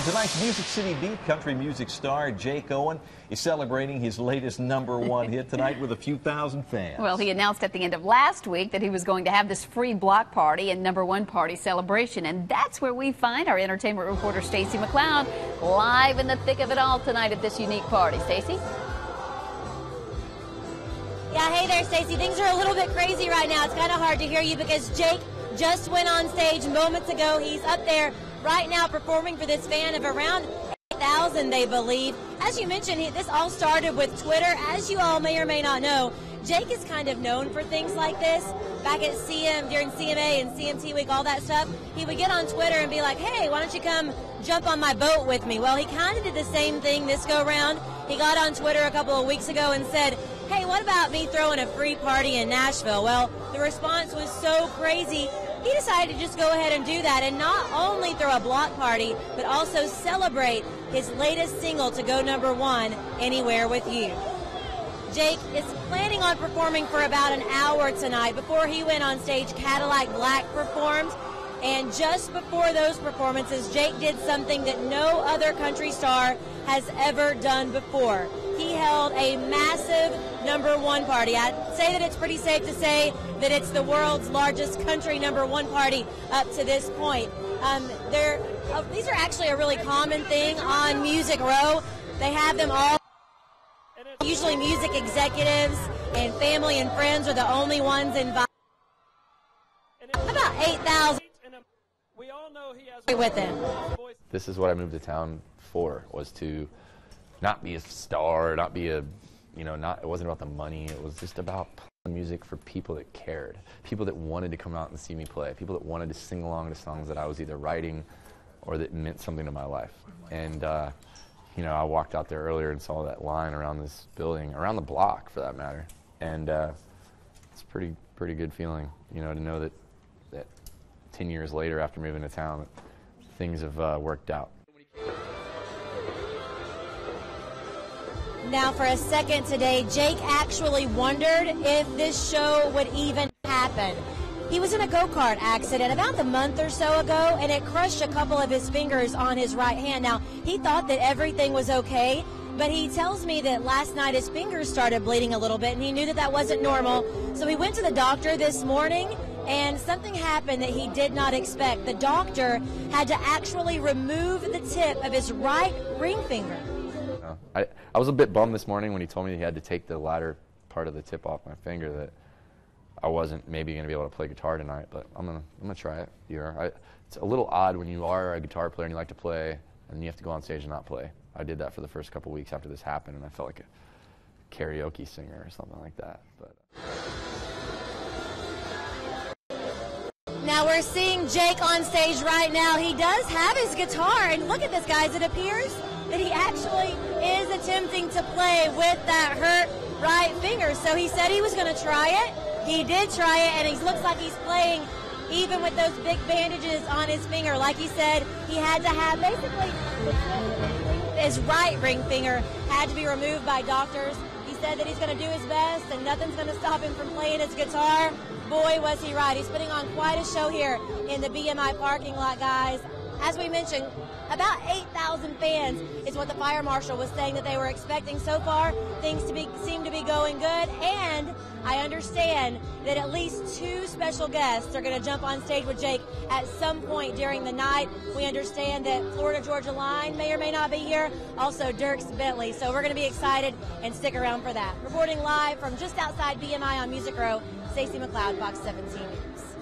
Tonight's Music City Beat country music star Jake Owen is celebrating his latest #1 hit tonight with a few thousand fans. Well, he announced at the end of last week that he was going to have this free block party and #1 party celebration, and that's where we find our entertainment reporter Stacy McCloud live in the thick of it all tonight at this unique party. Stacy? Yeah, hey there, Stacy. Things are a little bit crazy right now. It's kind of hard to hear you because Jake just went on stage moments ago. He's up there right now performing for this fan of around 8,000, they believe. As you mentioned, this all started with Twitter. As you all may or may not know, Jake is kind of known for things like this. Back at during CMA and CMT week, all that stuff, he would get on Twitter and be like, hey, why don't you come jump on my boat with me? Well, he kind of did the same thing this go round. He got on Twitter a couple of weeks ago and said, hey, what about me throwing a free party in Nashville? Well, the response was so crazy, he decided to just go ahead and do that and not only throw a block party, but also celebrate his latest single to go #1, Anywhere With You. Jake is planning on performing for about an hour tonight. Before he went on stage, Cadillac Black performed. And just before those performances, Jake did something that no other country star has ever done before. He held a massive #1 party. I'd say that it's pretty safe to say that it's the world's largest country #1 party up to this point. These are actually a really common thing on Music Row. They have them all. Usually music executives and family and friends are the only ones invited. About 8,000 with him. This is what I moved to town for, was to not be a star, not be a, it wasn't about the money. It was just about playing music for people that cared, people that wanted to come out and see me play, people that wanted to sing along to songs that I was either writing or that meant something to my life. And, I walked out there earlier and saw that line around this building, around the block for that matter. And it's a pretty good feeling, to know that 10 years later after moving to town, things have worked out. Now, for a second today, Jake actually wondered if this show would even happen. He was in a go-kart accident about a month or so ago, and it crushed a couple of his fingers on his right hand. Now, he thought that everything was okay, but he tells me that last night his fingers started bleeding a little bit, and he knew that that wasn't normal. So he went to the doctor this morning, and something happened that he did not expect. The doctor had to actually remove the tip of his right ring finger. I was a bit bummed this morning when he told me he had to take the latter part of the tip off my finger, that I wasn't maybe going to be able to play guitar tonight, but I'm gonna try it. It's a little odd when you are a guitar player and you like to play, and you have to go on stage and not play. I did that for the first couple weeks after this happened, and I felt like a karaoke singer or something like that. But now we're seeing Jake on stage right now. He does have his guitar, and look at this, guys. It appears that he actually is attempting to play with that hurt right finger. So he said he was going to try it. He did try it, and he looks like he's playing even with those big bandages on his finger. Like he said, he had to have basically his right ring finger had to be removed by doctors. He said that he's going to do his best, and nothing's going to stop him from playing his guitar. Boy, was he right. He's putting on quite a show here in the BMI parking lot, guys. As we mentioned, about 8,000 fans is what the fire marshal was saying that they were expecting so far. Things seem to be going good, and I understand that at least 2 special guests are going to jump on stage with Jake at some point during the night. We understand that Florida Georgia Line may or may not be here, also Dierks Bentley. So we're going to be excited and stick around for that. Reporting live from just outside BMI on Music Row, Stacy McCloud, Fox 17 News.